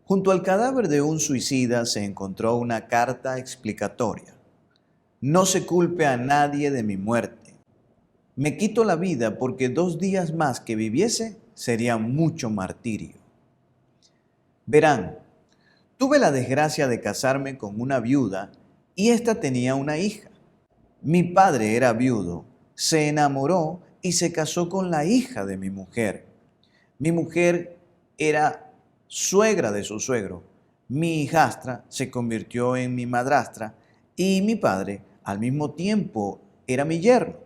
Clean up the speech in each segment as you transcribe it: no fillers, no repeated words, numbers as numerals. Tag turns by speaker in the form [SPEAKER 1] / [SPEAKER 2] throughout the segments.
[SPEAKER 1] Junto al cadáver de un suicida se encontró una carta explicatoria. No se culpe a nadie de mi muerte. Me quito la vida porque 2 días más que viviese sería mucho martirio. Verán, tuve la desgracia de casarme con una viuda y ésta tenía una hija. Mi padre era viudo, se enamoró y se casó con la hija de mi mujer. Mi mujer era suegra de su suegro. Mi hijastra se convirtió en mi madrastra y mi padre al mismo tiempo era mi yerno.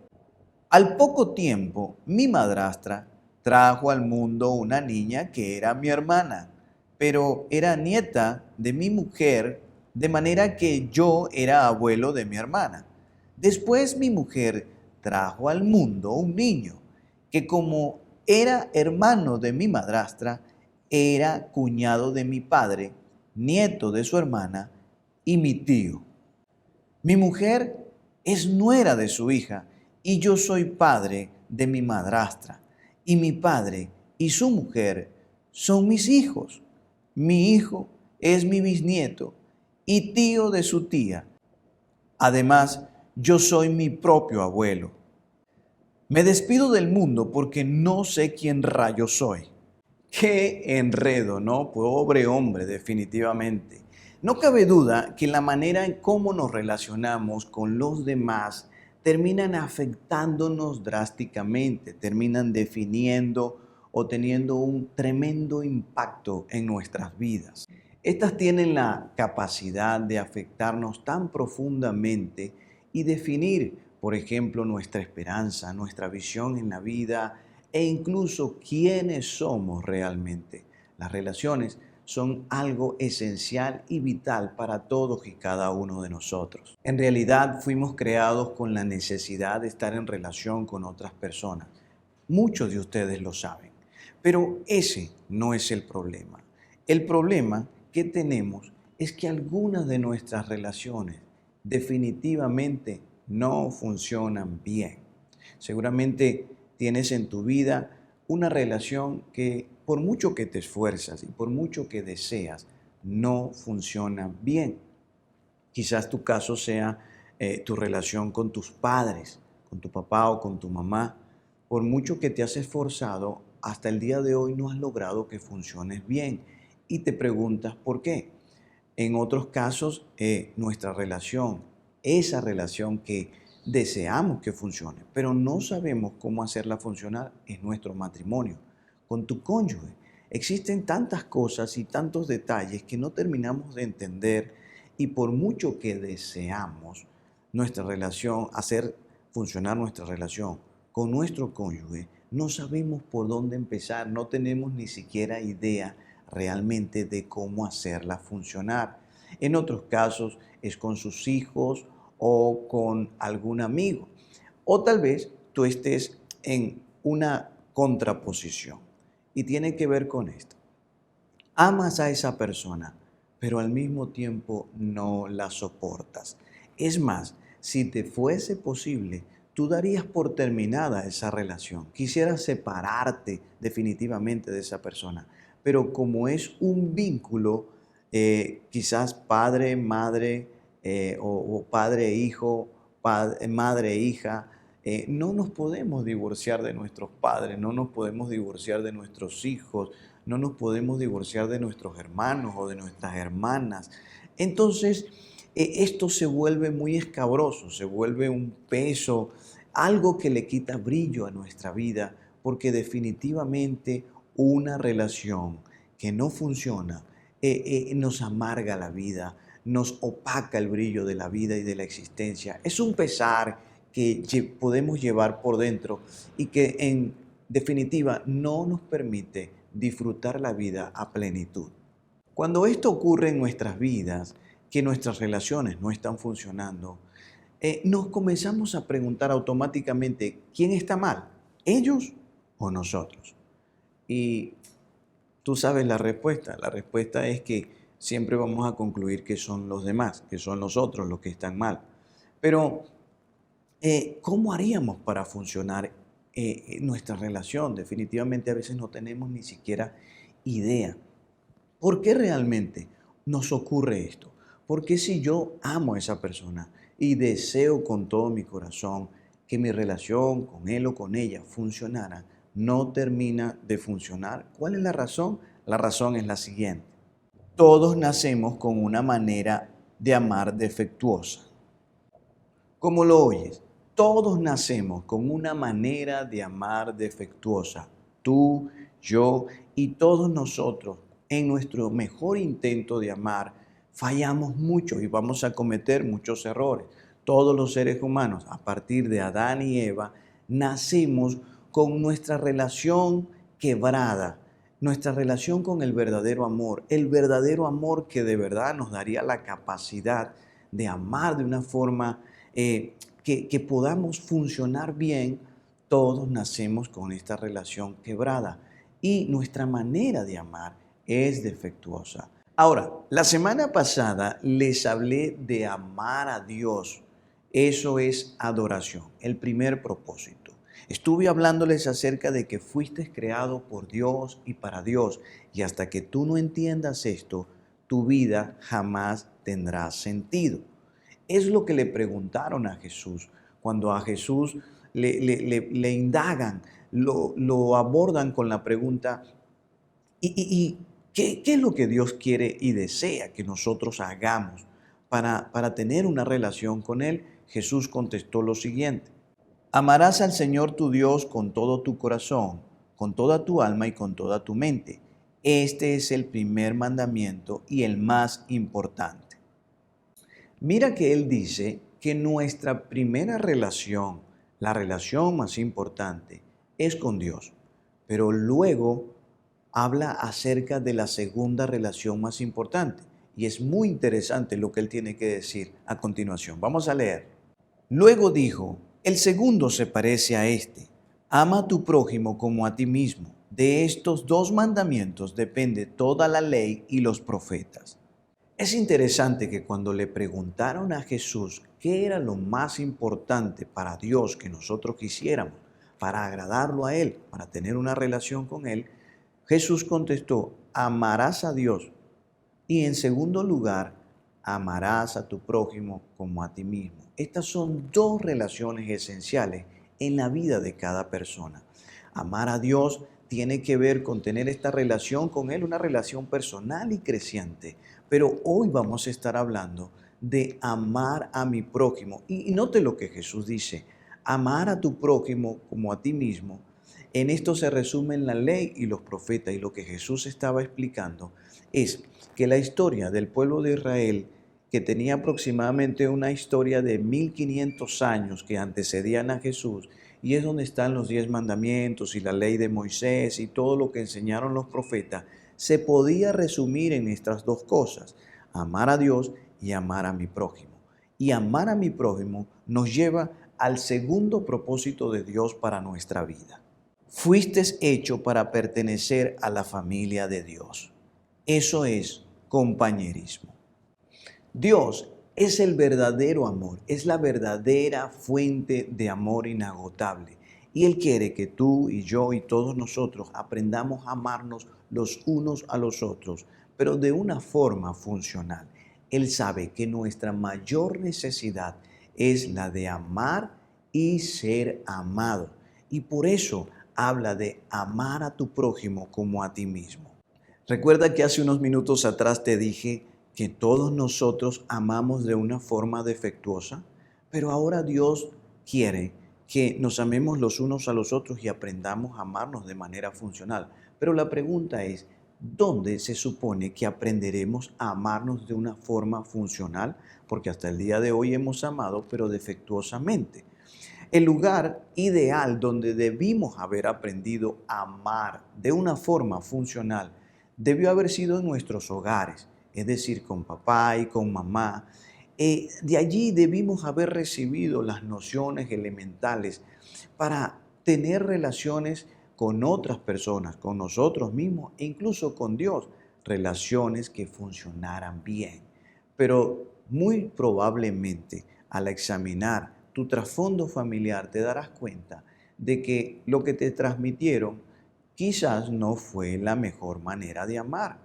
[SPEAKER 1] Al poco tiempo, mi madrastra trajo al mundo una niña que era mi hermana, pero era nieta de mi mujer, de manera que yo era abuelo de mi hermana. Después mi mujer trajo al mundo un niño, que como era hermano de mi madrastra, era cuñado de mi padre, nieto de su hermana y mi tío. Mi mujer es nuera de su hija y yo soy padre de mi madrastra. Y mi padre y su mujer son mis hijos. Mi hijo es mi bisnieto y tío de su tía. Además, yo soy mi propio abuelo. Me despido del mundo porque no sé quién rayo soy. Qué enredo, ¿no? Pobre hombre, definitivamente. No cabe duda que la manera en cómo nos relacionamos con los demás terminan afectándonos drásticamente, terminan definiendo o teniendo un tremendo impacto en nuestras vidas. Estas tienen la capacidad de afectarnos tan profundamente y definir, por ejemplo, nuestra esperanza, nuestra visión en la vida e incluso quiénes somos realmente. Las relaciones son algo esencial y vital para todos y cada uno de nosotros. En realidad fuimos creados con la necesidad de estar en relación con otras personas. Muchos de ustedes lo saben, pero ese no es el problema. El problema que tenemos es que algunas de nuestras relaciones definitivamente no funcionan bien. Seguramente tienes en tu vida una relación que por mucho que te esfuerzas y por mucho que deseas, no funciona bien. Quizás tu caso sea tu relación con tus padres, con tu papá o con tu mamá. Por mucho que te has esforzado, hasta el día de hoy no has logrado que funciones bien y te preguntas por qué. En otros casos, nuestra relación, esa relación que deseamos que funcione, pero no sabemos cómo hacerla funcionar, es nuestro matrimonio, con tu cónyuge. Existen tantas cosas y tantos detalles que no terminamos de entender y por mucho que deseamos nuestra relación, hacer funcionar nuestra relación con nuestro cónyuge, no sabemos por dónde empezar, no tenemos ni siquiera idea realmente de cómo hacerla funcionar. En otros casos es con sus hijos o con algún amigo. O tal vez tú estés en una contraposición y tiene que ver con esto. Amas a esa persona, pero al mismo tiempo no la soportas. Es más, si te fuese posible, tú darías por terminada esa relación. Quisieras separarte definitivamente de esa persona, pero como es un vínculo, quizás padre, madre o padre, hijo, madre, hija, no nos podemos divorciar de nuestros padres, no nos podemos divorciar de nuestros hijos, no nos podemos divorciar de nuestros hermanos o de nuestras hermanas. Entonces, esto se vuelve muy escabroso, se vuelve un peso, algo que le quita brillo a nuestra vida, porque definitivamente una relación que no funciona nos amarga la vida, nos opaca el brillo de la vida y de la existencia. Es un pesar que podemos llevar por dentro y que en definitiva no nos permite disfrutar la vida a plenitud. Cuando esto ocurre en nuestras vidas, que nuestras relaciones no están funcionando, nos comenzamos a preguntar automáticamente, ¿quién está mal? ¿Ellos o nosotros? Y tú sabes la respuesta. La respuesta es que siempre vamos a concluir que son los demás, que son los otros los que están mal. Pero ¿cómo haríamos para funcionar nuestra relación? Definitivamente a veces no tenemos ni siquiera idea. ¿Por qué realmente nos ocurre esto? Porque si yo amo a esa persona y deseo con todo mi corazón que mi relación con él o con ella funcionara, no termina de funcionar? ¿Cuál es la razón? La razón es la siguiente. Todos nacemos con una manera de amar defectuosa. ¿Cómo lo oyes? Todos nacemos con una manera de amar defectuosa. Tú, yo y todos nosotros, en nuestro mejor intento de amar, fallamos mucho y vamos a cometer muchos errores. Todos los seres humanos, a partir de Adán y Eva, nacemos con nuestra relación quebrada, nuestra relación con el verdadero amor que de verdad nos daría la capacidad de amar de una forma que podamos funcionar bien. Todos nacemos con esta relación quebrada y nuestra manera de amar es defectuosa. Ahora, la semana pasada les hablé de amar a Dios. Eso es adoración, el primer propósito. Estuve hablándoles acerca de que fuiste creado por Dios y para Dios, y hasta que tú no entiendas esto, tu vida jamás tendrá sentido. Es lo que le preguntaron a Jesús. Cuando a Jesús le indagan, lo abordan con la pregunta, ¿y qué es lo que Dios quiere y desea que nosotros hagamos para tener una relación con Él? Jesús contestó lo siguiente: amarás al Señor tu Dios con todo tu corazón, con toda tu alma y con toda tu mente. Este es el primer mandamiento y el más importante. Mira que Él dice que nuestra primera relación, la relación más importante, es con Dios. Pero luego habla acerca de la segunda relación más importante. Y es muy interesante lo que Él tiene que decir a continuación. Vamos a leer. Luego dijo, el segundo se parece a este: ama a tu prójimo como a ti mismo. De estos dos mandamientos depende toda la ley y los profetas. Es interesante que cuando le preguntaron a Jesús qué era lo más importante para Dios que nosotros quisiéramos, para agradarlo a Él, para tener una relación con Él, Jesús contestó: amarás a Dios y en segundo lugar, amarás a tu prójimo como a ti mismo. Estas son dos relaciones esenciales en la vida de cada persona. Amar a Dios tiene que ver con tener esta relación con Él, una relación personal y creciente. Pero hoy vamos a estar hablando de amar a mi prójimo. Y note lo que Jesús dice: amar a tu prójimo como a ti mismo. En esto se resumen la ley y los profetas. Y lo que Jesús estaba explicando es que la historia del pueblo de Israel, que tenía aproximadamente una historia de 1500 años que antecedían a Jesús, y es donde están los 10 mandamientos y la ley de Moisés y todo lo que enseñaron los profetas, se podía resumir en estas dos cosas: amar a Dios y amar a mi prójimo. Y amar a mi prójimo nos lleva al segundo propósito de Dios para nuestra vida. Fuiste hecho para pertenecer a la familia de Dios. Eso es compañerismo. Dios es el verdadero amor, es la verdadera fuente de amor inagotable. Y Él quiere que tú y yo y todos nosotros aprendamos a amarnos los unos a los otros, pero de una forma funcional. Él sabe que nuestra mayor necesidad es la de amar y ser amado. Y por eso habla de amar a tu prójimo como a ti mismo. Recuerda que hace unos minutos atrás te dije que todos nosotros amamos de una forma defectuosa, pero ahora Dios quiere que nos amemos los unos a los otros y aprendamos a amarnos de manera funcional. Pero la pregunta es, ¿dónde se supone que aprenderemos a amarnos de una forma funcional? Porque hasta el día de hoy hemos amado, pero defectuosamente. El lugar ideal donde debimos haber aprendido a amar de una forma funcional debió haber sido en nuestros hogares, es decir, con papá y con mamá. De allí debimos haber recibido las nociones elementales para tener relaciones con otras personas, con nosotros mismos e incluso con Dios, relaciones que funcionaran bien. Pero muy probablemente al examinar tu trasfondo familiar te darás cuenta de que lo que te transmitieron quizás no fue la mejor manera de amar.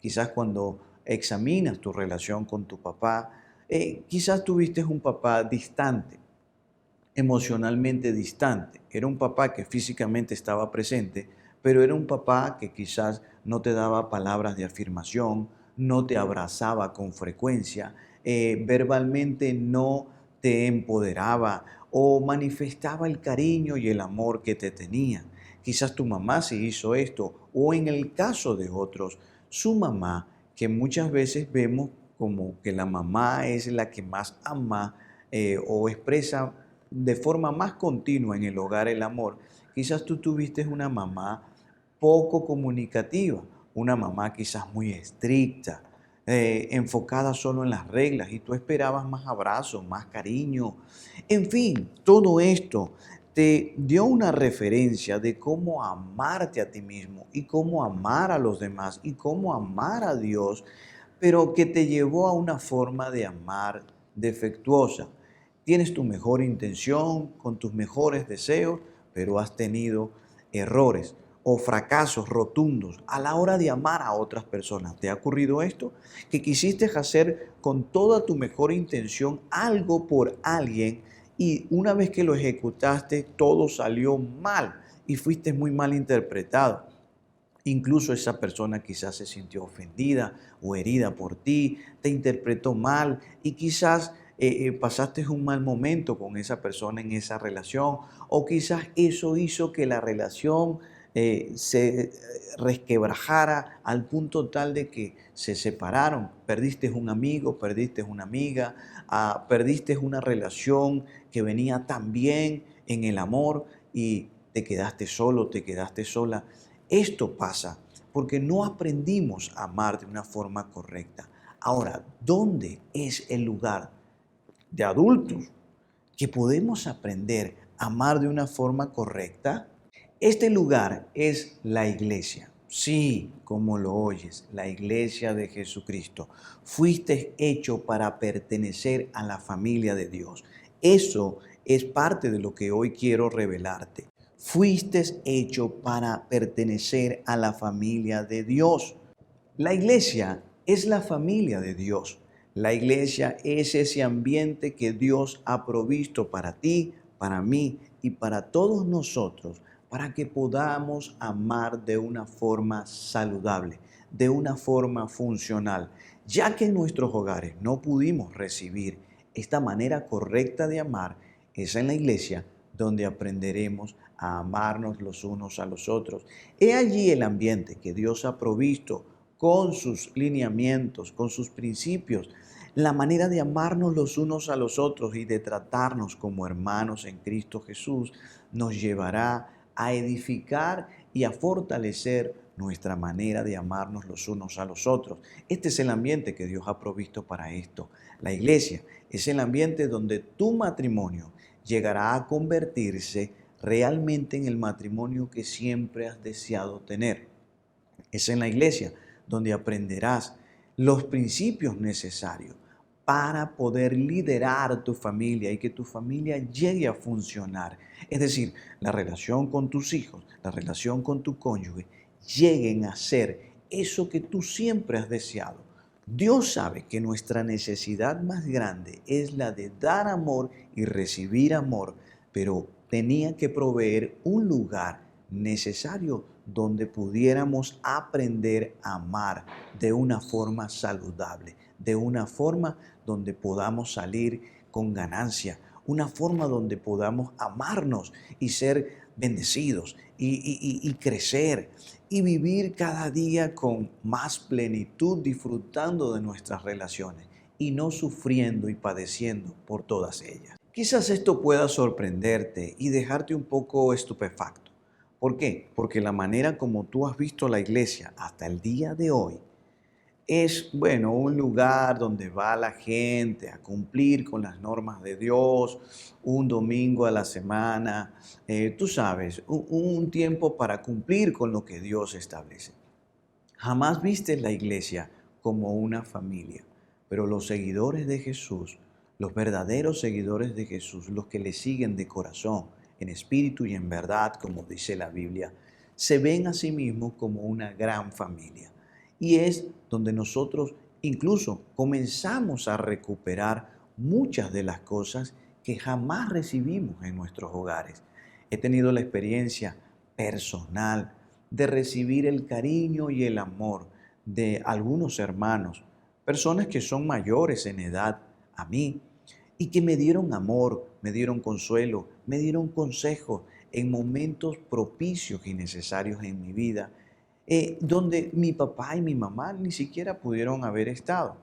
[SPEAKER 1] quizás cuando examinas tu relación con tu papá, quizás tuviste un papá distante, emocionalmente distante. Era un papá que físicamente estaba presente, pero era un papá que quizás no te daba palabras de afirmación, no te abrazaba con frecuencia, verbalmente no te empoderaba o manifestaba el cariño y el amor que te tenía. Quizás tu mamá se hizo esto, o en el caso de otros, su mamá, que muchas veces vemos como que la mamá es la que más ama o expresa de forma más continua en el hogar el amor. Quizás tú tuviste una mamá poco comunicativa, una mamá quizás muy estricta, enfocada solo en las reglas y tú esperabas más abrazos, más cariño. En fin, todo esto te dio una referencia de cómo amarte a ti mismo y cómo amar a los demás y cómo amar a Dios, pero que te llevó a una forma de amar defectuosa. Tienes tu mejor intención, con tus mejores deseos, pero has tenido errores o fracasos rotundos a la hora de amar a otras personas. ¿Te ha ocurrido esto? Que quisiste hacer con toda tu mejor intención algo por alguien y una vez que lo ejecutaste todo salió mal y fuiste muy mal interpretado. Incluso esa persona quizás se sintió ofendida o herida por ti, te interpretó mal y quizás pasaste un mal momento con esa persona en esa relación o quizás eso hizo que la relación se resquebrajara al punto tal de que se separaron. Perdiste un amigo, perdiste una amiga, perdiste una relación que venía tan bien en el amor y te quedaste solo, te quedaste sola. Esto pasa porque no aprendimos a amar de una forma correcta. Ahora, ¿dónde es el lugar de adultos que podemos aprender a amar de una forma correcta? Este lugar es la iglesia. Sí, como lo oyes, la iglesia de Jesucristo. Fuiste hecho para pertenecer a la familia de Dios. Eso es parte de lo que hoy quiero revelarte. Fuiste hecho para pertenecer a la familia de Dios. La iglesia es la familia de Dios. La iglesia es ese ambiente que Dios ha provisto para ti, para mí y para todos nosotros, para que podamos amar de una forma saludable, de una forma funcional, ya que en nuestros hogares no pudimos recibir esta manera correcta de amar. Es en la iglesia donde aprenderemos a amarnos los unos a los otros. He allí el ambiente que Dios ha provisto con sus lineamientos, con sus principios, la manera de amarnos los unos a los otros y de tratarnos como hermanos en Cristo Jesús nos llevará a edificar y a fortalecer nuestra manera de amarnos los unos a los otros. Este es el ambiente que Dios ha provisto para esto. La iglesia es el ambiente donde tu matrimonio llegará a convertirse realmente en el matrimonio que siempre has deseado tener. Es en la iglesia donde aprenderás los principios necesarios para poder liderar tu familia y que tu familia llegue a funcionar. Es decir, la relación con tus hijos, la relación con tu cónyuge, lleguen a ser eso que tú siempre has deseado. Dios sabe que nuestra necesidad más grande es la de dar amor y recibir amor, pero tenía que proveer un lugar necesario donde pudiéramos aprender a amar de una forma saludable, de una forma donde podamos salir con ganancia, una forma donde podamos amarnos y ser bendecidos y crecer y vivir cada día con más plenitud, disfrutando de nuestras relaciones y no sufriendo y padeciendo por todas ellas. Quizás esto pueda sorprenderte y dejarte un poco estupefacto. ¿Por qué? Porque la manera como tú has visto la iglesia hasta el día de hoy es, bueno, un lugar donde va la gente a cumplir con las normas de Dios, un domingo a la semana, tú sabes, un tiempo para cumplir con lo que Dios establece. Jamás viste la iglesia como una familia, pero los seguidores de Jesús, los verdaderos seguidores de Jesús, los que le siguen de corazón, en espíritu y en verdad, como dice la Biblia, se ven a sí mismos como una gran familia. Y es donde nosotros incluso comenzamos a recuperar muchas de las cosas que jamás recibimos en nuestros hogares. He tenido la experiencia personal de recibir el cariño y el amor de algunos hermanos, personas que son mayores en edad a mí y que me dieron amor, me dieron consuelo, me dieron consejos en momentos propicios y necesarios en mi vida, donde mi papá y mi mamá ni siquiera pudieron haber estado.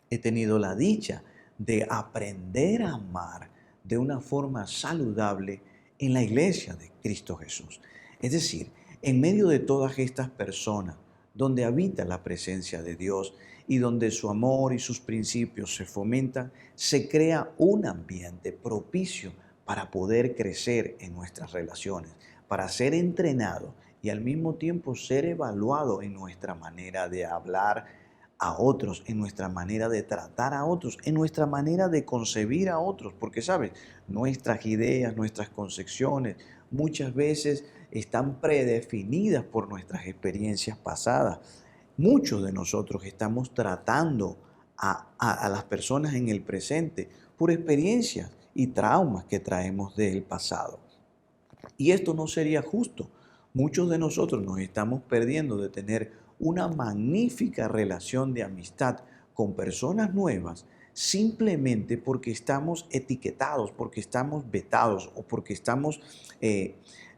[SPEAKER 1] He tenido la dicha de aprender a amar de una forma saludable en la iglesia de Cristo Jesús. Es decir, en medio de todas estas personas, donde habita la presencia de Dios y donde su amor y sus principios se fomentan, se crea un ambiente propicio para poder crecer en nuestras relaciones, para ser entrenado y al mismo tiempo ser evaluado en nuestra manera de hablar a otros, en nuestra manera de tratar a otros, en nuestra manera de concebir a otros, porque sabes, nuestras ideas, nuestras concepciones muchas veces están predefinidas por nuestras experiencias pasadas. Muchos de nosotros estamos tratando a las personas en el presente por experiencias y traumas que traemos del pasado. Y esto no sería justo. Muchos de nosotros nos estamos perdiendo de tener una magnífica relación de amistad con personas nuevas simplemente porque estamos etiquetados, porque estamos vetados o porque estamos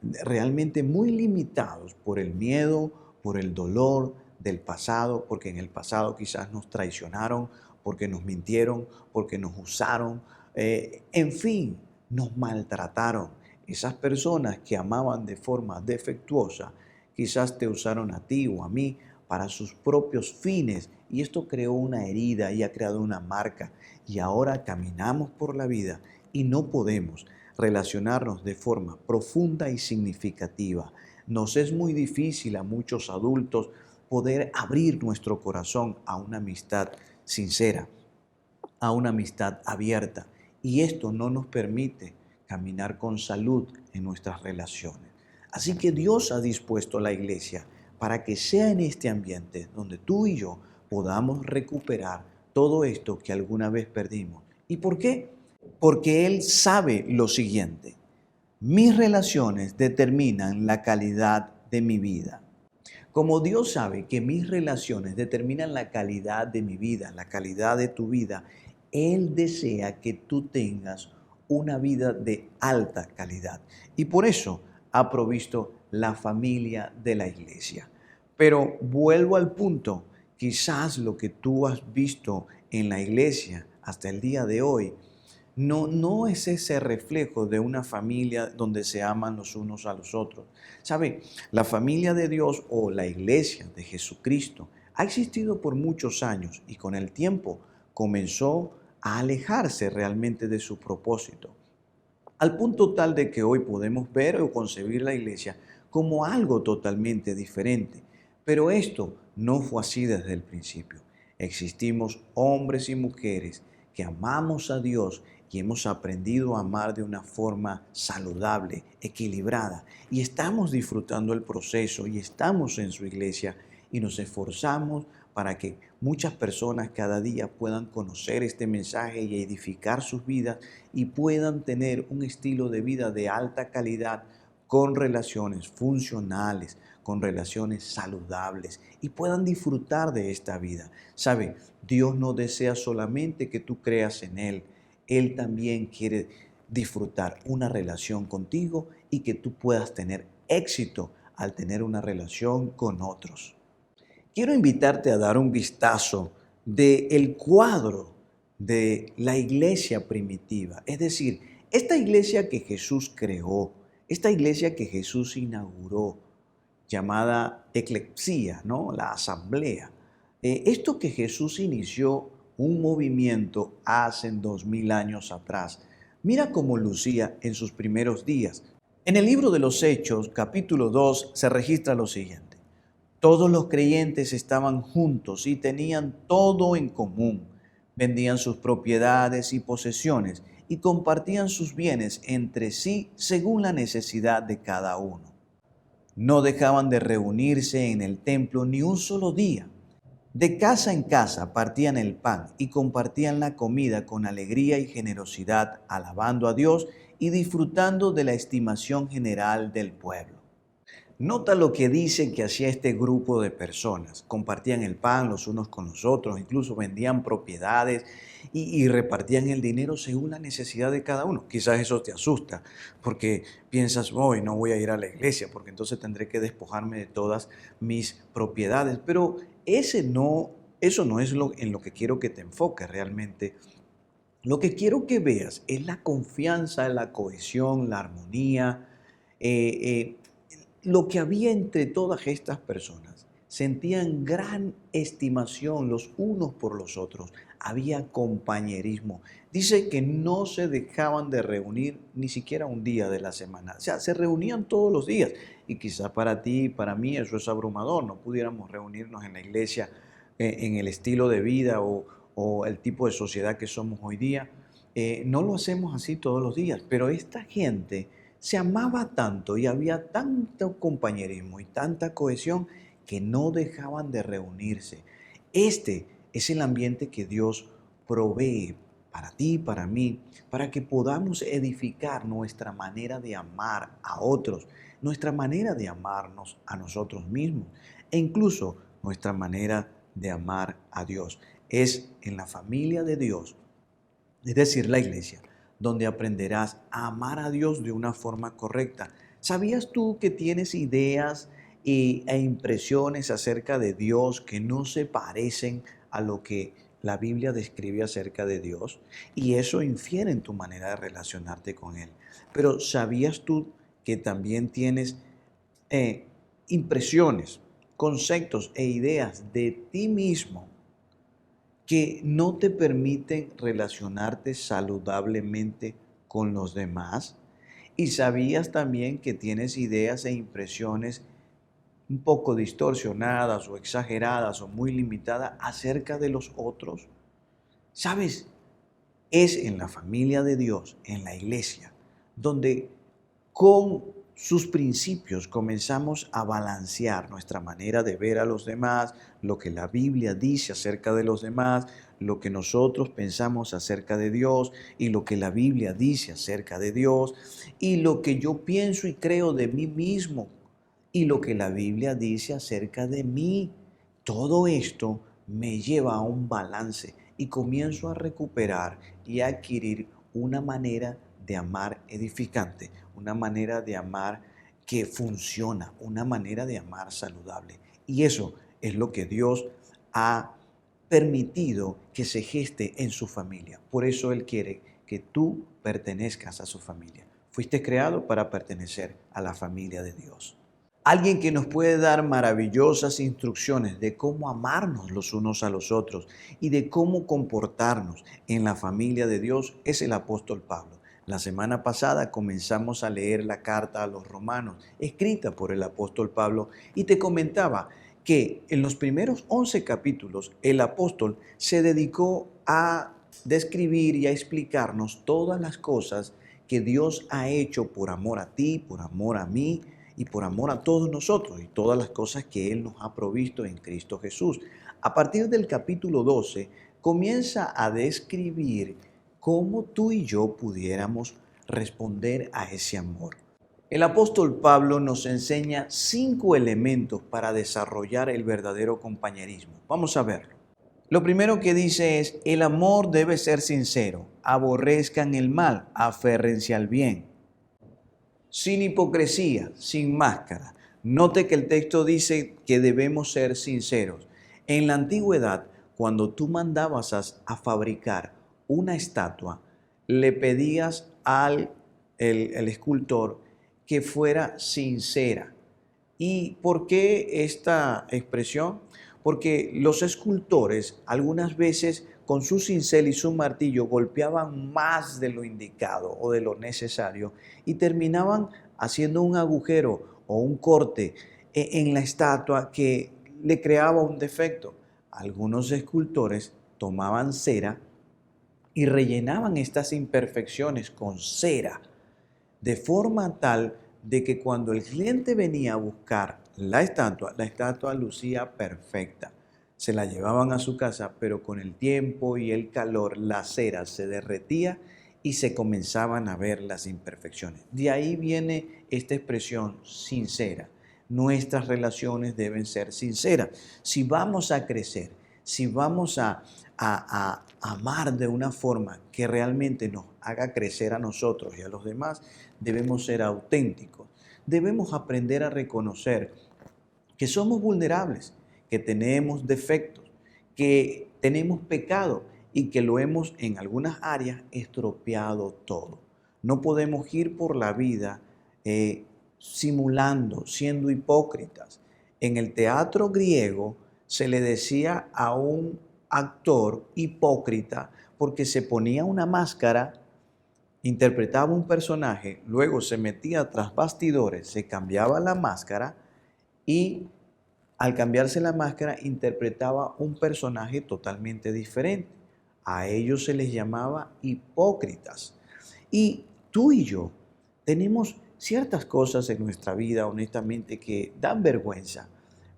[SPEAKER 1] realmente muy limitados por el miedo, por el dolor del pasado, porque en el pasado quizás nos traicionaron, porque nos mintieron, porque nos usaron, en fin, nos maltrataron. Esas personas que amaban de forma defectuosa, quizás te usaron a ti o a mí para sus propios fines y esto creó una herida y ha creado una marca y ahora caminamos por la vida y no podemos relacionarnos de forma profunda y significativa. Nos es muy difícil a muchos adultos poder abrir nuestro corazón a una amistad sincera, a una amistad abierta y esto no nos permite caminar con salud en nuestras relaciones. Así que Dios ha dispuesto a la iglesia para que sea en este ambiente donde tú y yo podamos recuperar todo esto que alguna vez perdimos. ¿Y por qué? Porque Él sabe lo siguiente: mis relaciones determinan la calidad de mi vida. Como Dios sabe que mis relaciones determinan la calidad de mi vida, la calidad de tu vida, Él desea que tú tengas una vida de alta calidad. Y por eso ha provisto la familia de la iglesia. Pero vuelvo al punto, quizás lo que tú has visto en la iglesia hasta el día de hoy no es ese reflejo de una familia donde se aman los unos a los otros. ¿Sabe? La familia de Dios o la iglesia de Jesucristo ha existido por muchos años y con el tiempo comenzó a alejarse realmente de su propósito. Al punto tal de que hoy podemos ver o concebir la iglesia como algo totalmente diferente. Pero esto no fue así desde el principio. Existimos hombres y mujeres que amamos a Dios y hemos aprendido a amar de una forma saludable, equilibrada, y estamos disfrutando el proceso y estamos en su iglesia y nos esforzamos para que muchas personas cada día puedan conocer este mensaje y edificar sus vidas y puedan tener un estilo de vida de alta calidad con relaciones funcionales, con relaciones saludables y puedan disfrutar de esta vida. ¿Sabe? Dios no desea solamente que tú creas en Él. Él también quiere disfrutar una relación contigo y que tú puedas tener éxito al tener una relación con otros. Quiero invitarte a dar un vistazo del cuadro de la iglesia primitiva. Es decir, esta iglesia que Jesús creó, esta iglesia que Jesús inauguró, llamada eclesía, ¿no? La asamblea. Esto que Jesús inició un movimiento hace 2000 años atrás. Mira cómo lucía en sus primeros días. En el libro de los Hechos, capítulo 2, se registra lo siguiente. Todos los creyentes estaban juntos y tenían todo en común. Vendían sus propiedades y posesiones y compartían sus bienes entre sí según la necesidad de cada uno. No dejaban de reunirse en el templo ni un solo día, De casa en casa partían el pan y compartían la comida con alegría y generosidad, alabando a Dios y disfrutando de la estimación general del pueblo. Nota lo que dice que hacía este grupo de personas. Compartían el pan los unos con los otros, incluso vendían propiedades y repartían el dinero según la necesidad de cada uno. Quizás eso te asusta porque piensas, hoy no voy a ir a la iglesia porque entonces tendré que despojarme de todas mis propiedades. Pero eso no es en lo que quiero que te enfoques realmente. Lo que quiero que veas es la confianza, la cohesión, la armonía, eh, lo que había entre todas estas personas. Sentían gran estimación los unos por los otros. Había compañerismo. Dice que no se dejaban de reunir ni siquiera un día de la semana. O sea, se reunían todos los días. Y quizás para ti y para mí eso es abrumador. No pudiéramos reunirnos en la iglesia en el estilo de vida o el tipo de sociedad que somos hoy día. No lo hacemos así todos los días, pero esta gente se amaba tanto y había tanto compañerismo y tanta cohesión que no dejaban de reunirse. Este es el ambiente que Dios provee para ti y para mí, para que podamos edificar nuestra manera de amar a otros, nuestra manera de amarnos a nosotros mismos e incluso nuestra manera de amar a Dios. Es en la familia de Dios, es decir, la iglesia, donde aprenderás a amar a Dios de una forma correcta. ¿Sabías tú que tienes ideas e impresiones acerca de Dios que no se parecen a lo que la Biblia describe acerca de Dios? Y eso infiere en tu manera de relacionarte con Él. Pero ¿sabías tú que también tienes eh, impresiones, conceptos e ideas de ti mismo que no te permiten relacionarte saludablemente con los demás? ¿Y sabías también que tienes ideas e impresiones un poco distorsionadas o exageradas o muy limitadas acerca de los otros? ¿Sabes? Es en la familia de Dios, en la iglesia, donde con sus principios comenzamos a balancear nuestra manera de ver a los demás, lo que la Biblia dice acerca de los demás, lo que nosotros pensamos acerca de Dios y lo que la Biblia dice acerca de Dios y lo que yo pienso y creo de mí mismo y lo que la Biblia dice acerca de mí. Todo esto me lleva a un balance y comienzo a recuperar y a adquirir una manera de amar edificante, una manera de amar que funciona, una manera de amar saludable. Y eso es lo que Dios ha permitido que se geste en su familia. Por eso Él quiere que tú pertenezcas a su familia. Fuiste creado para pertenecer a la familia de Dios. Alguien que nos puede dar maravillosas instrucciones de cómo amarnos los unos a los otros y de cómo comportarnos en la familia de Dios es el apóstol Pablo. La semana pasada comenzamos a leer la carta a los romanos, escrita por el apóstol Pablo, y te comentaba que en los primeros 11 capítulos el apóstol se dedicó a describir y a explicarnos todas las cosas que Dios ha hecho por amor a ti, por amor a mí, y por amor a todos nosotros y todas las cosas que Él nos ha provisto en Cristo Jesús. A partir del capítulo 12 comienza a describir cómo tú y yo pudiéramos responder a ese amor. El apóstol Pablo nos enseña 5 elementos para desarrollar el verdadero compañerismo. Vamos a verlo. Lo primero que dice es, el amor debe ser sincero, aborrezcan el mal, aférrense al bien, sin hipocresía, sin máscara. Note que el texto dice que debemos ser sinceros. En la antigüedad, cuando tú mandabas a fabricar una estatua, le pedías al el escultor que fuera sincera. ¿Y por qué esta expresión? Porque los escultores algunas veces con su cincel y su martillo golpeaban más de lo indicado o de lo necesario y terminaban haciendo un agujero o un corte en la estatua que le creaba un defecto. Algunos escultores tomaban cera y rellenaban estas imperfecciones con cera de forma tal de que cuando el cliente venía a buscar la estatua lucía perfecta. se la llevaban a su casa, pero con el tiempo y el calor la cera se derretía y se comenzaban a ver las imperfecciones. De ahí viene esta expresión sincera. Nuestras relaciones deben ser sinceras. Si vamos a crecer, si vamos a amar de una forma que realmente nos haga crecer a nosotros y a los demás, debemos ser auténticos. Debemos aprender a reconocer que somos vulnerables, que tenemos defectos, que tenemos pecado y que lo hemos en algunas áreas estropeado todo. No podemos ir por la vida simulando, siendo hipócritas. En el teatro griego se le decía a un actor hipócrita porque se ponía una máscara, interpretaba un personaje, luego se metía tras bastidores, se cambiaba la máscara y al cambiarse la máscara interpretaba un personaje totalmente diferente. A ellos se les llamaba hipócritas. Y tú y yo tenemos ciertas cosas en nuestra vida, honestamente, que dan vergüenza.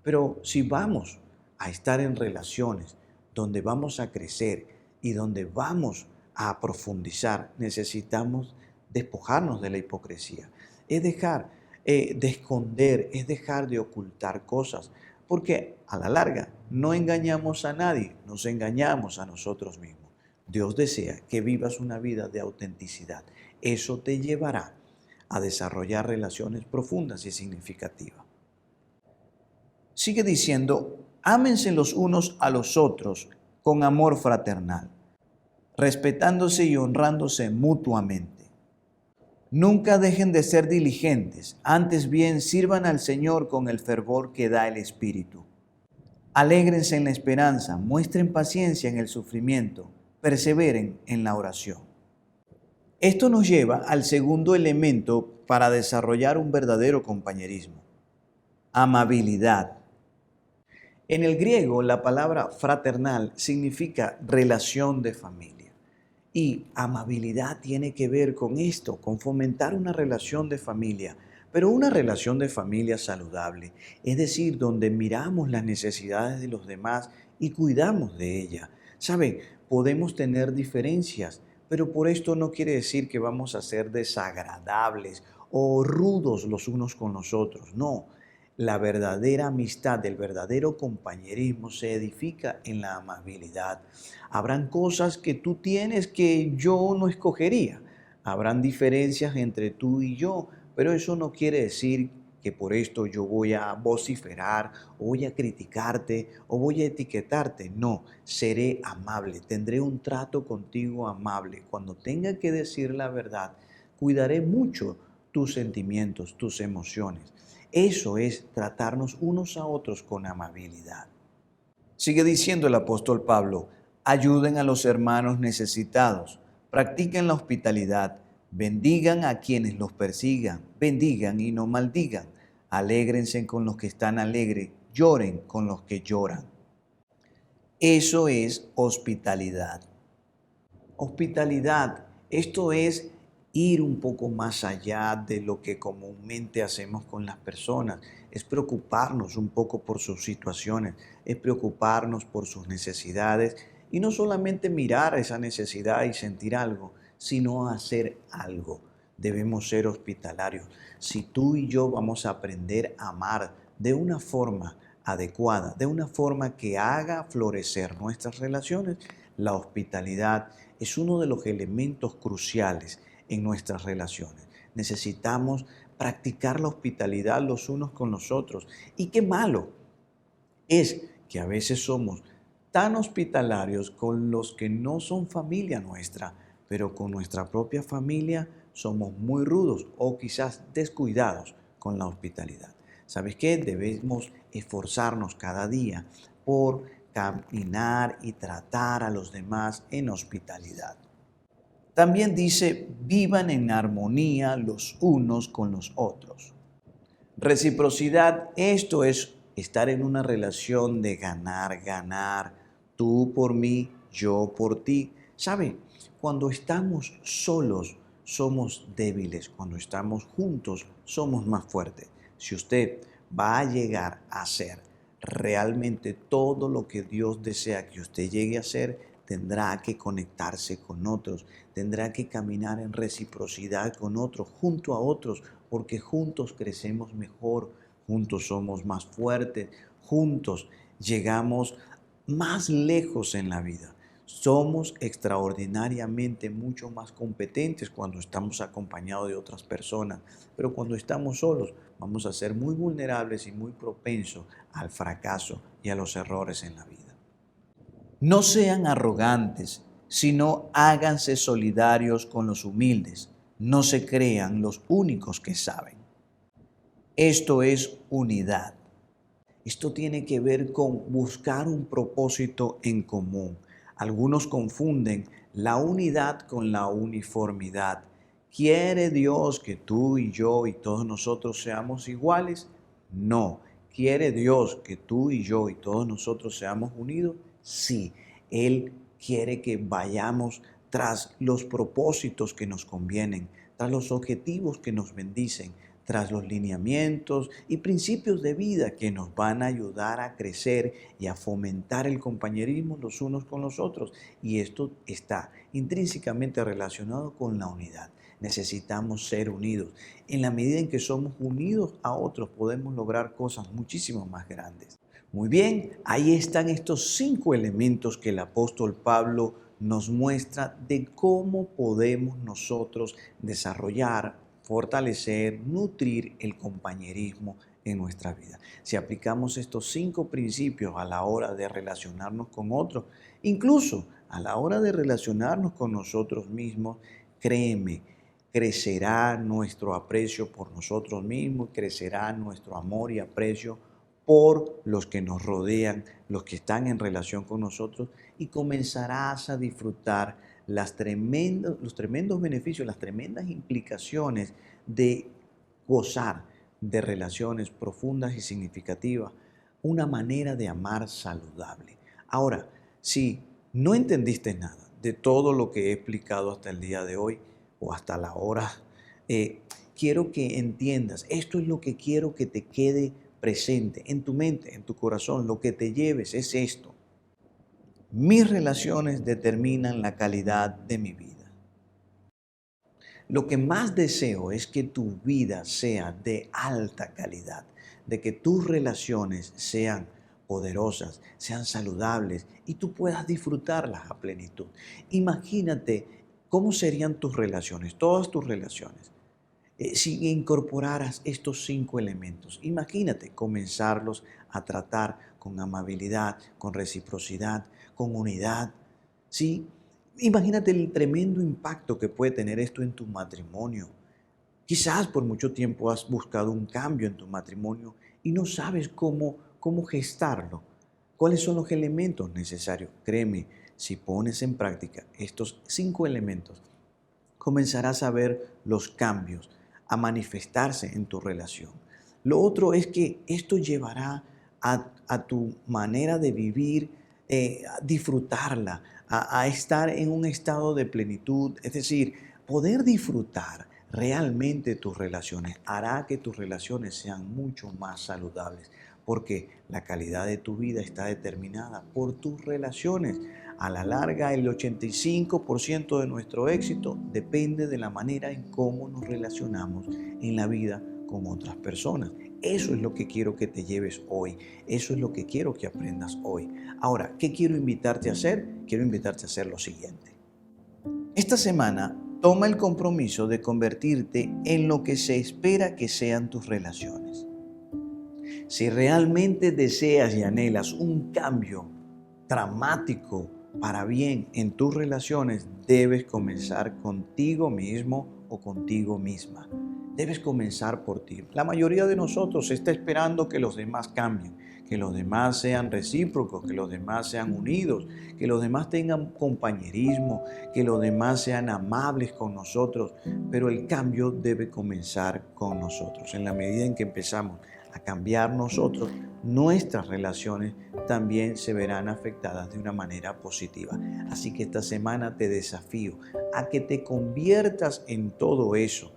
[SPEAKER 1] Pero si vamos a estar en relaciones donde vamos a crecer y donde vamos a profundizar, necesitamos despojarnos de la hipocresía. Es dejar de esconder, es dejar de ocultar cosas, porque a la larga no engañamos a nadie, nos engañamos a nosotros mismos. Dios desea que vivas una vida de autenticidad. Eso te llevará a desarrollar relaciones profundas y significativas. Sigue diciendo, ámense los unos a los otros con amor fraternal, respetándose y honrándose mutuamente. Nunca dejen de ser diligentes, antes bien sirvan al Señor con el fervor que da el Espíritu. Alégrense en la esperanza, muestren paciencia en el sufrimiento, perseveren en la oración. Esto nos lleva al segundo elemento para desarrollar un verdadero compañerismo: amabilidad. En el griego, la palabra fraternal significa relación de familia. Y amabilidad tiene que ver con esto, con fomentar una relación de familia, pero una relación de familia saludable, es decir, donde miramos las necesidades de los demás y cuidamos de ellas. ¿Sabe? Podemos tener diferencias, pero por esto no quiere decir que vamos a ser desagradables o rudos los unos con los otros. No, la verdadera amistad, el verdadero compañerismo se edifica en la amabilidad. Habrán cosas que tú tienes que yo no escogería. Habrán diferencias entre tú y yo, pero eso no quiere decir que por esto yo voy a vociferar, o voy a criticarte, o voy a etiquetarte. No, seré amable, tendré un trato contigo amable. Cuando tenga que decir la verdad, cuidaré mucho tus sentimientos, tus emociones. Eso es tratarnos unos a otros con amabilidad. Sigue diciendo el apóstol Pablo, ayuden a los hermanos necesitados, practiquen la hospitalidad, bendigan a quienes los persigan, bendigan y no maldigan, alégrense con los que están alegres, lloren con los que lloran. Eso es hospitalidad. Hospitalidad, esto es ir un poco más allá de lo que comúnmente hacemos con las personas. Es preocuparnos un poco por sus situaciones, es preocuparnos por sus necesidades y no solamente mirar esa necesidad y sentir algo, sino hacer algo. Debemos ser hospitalarios. Si tú y yo vamos a aprender a amar de una forma adecuada, de una forma que haga florecer nuestras relaciones, la hospitalidad es uno de los elementos cruciales en nuestras relaciones. Necesitamos practicar la hospitalidad los unos con los otros. Y qué malo es que a veces somos tan hospitalarios con los que no son familia nuestra, pero con nuestra propia familia somos muy rudos o quizás descuidados con la hospitalidad. ¿Sabes qué? Debemos esforzarnos cada día por caminar y tratar a los demás en hospitalidad. También dice, vivan en armonía los unos con los otros. Reciprocidad, esto es estar en una relación de ganar, ganar, tú por mí, yo por ti. ¿Sabe? Cuando estamos solos somos débiles, cuando estamos juntos somos más fuertes. Si usted va a llegar a ser realmente todo lo que Dios desea que usted llegue a ser, tendrá que conectarse con otros, tendrá que caminar en reciprocidad con otros, junto a otros, porque juntos crecemos mejor, juntos somos más fuertes, juntos llegamos más lejos en la vida. Somos extraordinariamente mucho más competentes cuando estamos acompañados de otras personas, pero cuando estamos solos vamos a ser muy vulnerables y muy propensos al fracaso y a los errores en la vida. No sean arrogantes, sino háganse solidarios con los humildes. No se crean los únicos que saben. Esto es unidad. Esto tiene que ver con buscar un propósito en común. Algunos confunden la unidad con la uniformidad. ¿Quiere Dios que tú y yo y todos nosotros seamos iguales? No. ¿Quiere Dios que tú y yo y todos nosotros seamos unidos? Sí. Él quiere que vayamos tras los propósitos que nos convienen, tras los objetivos que nos bendicen, tras los lineamientos y principios de vida que nos van a ayudar a crecer y a fomentar el compañerismo los unos con los otros. Y esto está intrínsecamente relacionado con la unidad. Necesitamos ser unidos. En la medida en que somos unidos a otros, podemos lograr cosas muchísimo más grandes. Muy bien, ahí están estos 5 elementos que el apóstol Pablo nos muestra de cómo podemos nosotros desarrollar, fortalecer, nutrir el compañerismo en nuestra vida. Si aplicamos estos 5 principios a la hora de relacionarnos con otros, incluso a la hora de relacionarnos con nosotros mismos, créeme, crecerá nuestro aprecio por nosotros mismos, crecerá nuestro amor y aprecio por los que nos rodean, los que están en relación con nosotros, y comenzarás a disfrutar los tremendos beneficios, las tremendas implicaciones de gozar de relaciones profundas y significativas, una manera de amar saludable. Ahora, si no entendiste nada de todo lo que he explicado hasta el día de hoy o hasta la hora, quiero que entiendas, esto es lo que quiero que te quede presente en tu mente, en tu corazón. Lo que te lleves es esto: mis relaciones determinan la calidad de mi vida. Lo que más deseo es que tu vida sea de alta calidad, de que tus relaciones sean poderosas, sean saludables y tú puedas disfrutarlas a plenitud. Imagínate cómo serían tus relaciones, todas tus relaciones, si incorporaras estos 5 elementos. Imagínate comenzarlos a tratar con amabilidad, con reciprocidad, con unidad, ¿sí? Imagínate el tremendo impacto que puede tener esto en tu matrimonio. Quizás por mucho tiempo has buscado un cambio en tu matrimonio y no sabes cómo gestarlo. ¿Cuáles son los elementos necesarios? Créeme, si pones en práctica estos 5 elementos, comenzarás a ver los cambios, a manifestarse en tu relación. Lo otro es que esto llevará a tu manera de vivir, a disfrutarla, a estar en un estado de plenitud, es decir, poder disfrutar realmente tus relaciones hará que tus relaciones sean mucho más saludables, porque la calidad de tu vida está determinada por tus relaciones. A la larga, el 85% de nuestro éxito depende de la manera en cómo nos relacionamos en la vida con otras personas. Eso es lo que quiero que te lleves hoy. Eso es lo que quiero que aprendas hoy. Ahora, ¿qué quiero invitarte a hacer? Quiero invitarte a hacer lo siguiente. Esta semana, toma el compromiso de convertirte en lo que se espera que sean tus relaciones. Si realmente deseas y anhelas un cambio dramático para bien en tus relaciones, debes comenzar contigo mismo o contigo misma. Debes comenzar por ti. La mayoría de nosotros está esperando que los demás cambien, que los demás sean recíprocos, que los demás sean unidos, que los demás tengan compañerismo, que los demás sean amables con nosotros. Pero el cambio debe comenzar con nosotros. En la medida en que empezamos a cambiar nosotros, nuestras relaciones también se verán afectadas de una manera positiva. Así que esta semana te desafío a que te conviertas en todo eso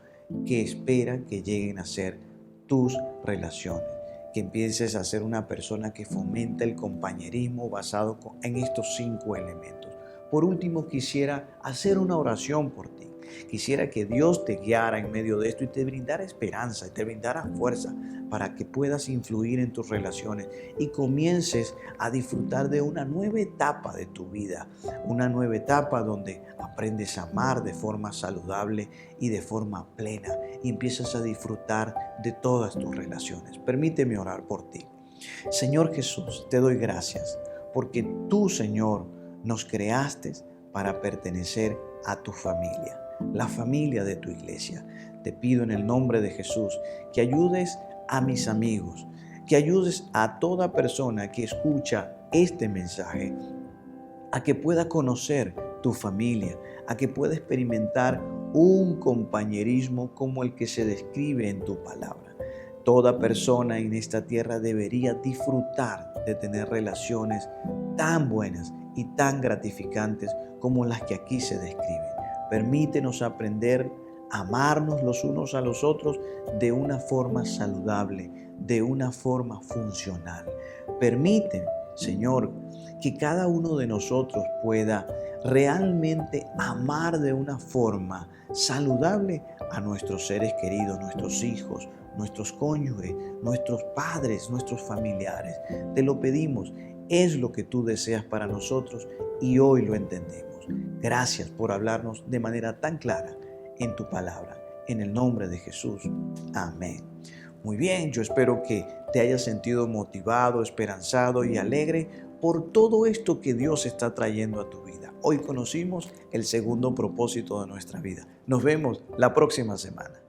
[SPEAKER 1] que espera que lleguen a ser tus relaciones. que empieces a ser una persona que fomenta el compañerismo basado en estos 5 elementos. Por último, quisiera hacer una oración por ti. Quisiera que Dios te guiara en medio de esto y te brindara esperanza y te brindara fuerza para que puedas influir en tus relaciones y comiences a disfrutar de una nueva etapa de tu vida, una nueva etapa donde aprendes a amar de forma saludable y de forma plena y empiezas a disfrutar de todas tus relaciones. Permíteme orar por ti. Señor Jesús, te doy gracias porque tú, Señor, nos creaste para pertenecer a tu familia, la familia de tu iglesia. Te pido en el nombre de Jesús que ayudes a mis amigos, que ayudes a toda persona que escucha este mensaje a que pueda conocer tu familia, a que pueda experimentar un compañerismo como el que se describe en tu palabra. Toda persona en esta tierra debería disfrutar de tener relaciones tan buenas y tan gratificantes como las que aquí se describen. Permítenos aprender a amarnos los unos a los otros de una forma saludable, de una forma funcional. Permite, Señor, que cada uno de nosotros pueda realmente amar de una forma saludable a nuestros seres queridos, nuestros hijos, nuestros cónyuges, nuestros padres, nuestros familiares. Te lo pedimos, es lo que tú deseas para nosotros y hoy lo entendemos. Gracias por hablarnos de manera tan clara en tu palabra. En el nombre de Jesús. Amén. Muy bien, yo espero que te hayas sentido motivado, esperanzado y alegre por todo esto que Dios está trayendo a tu vida. Hoy conocimos el segundo propósito de nuestra vida. Nos vemos la próxima semana.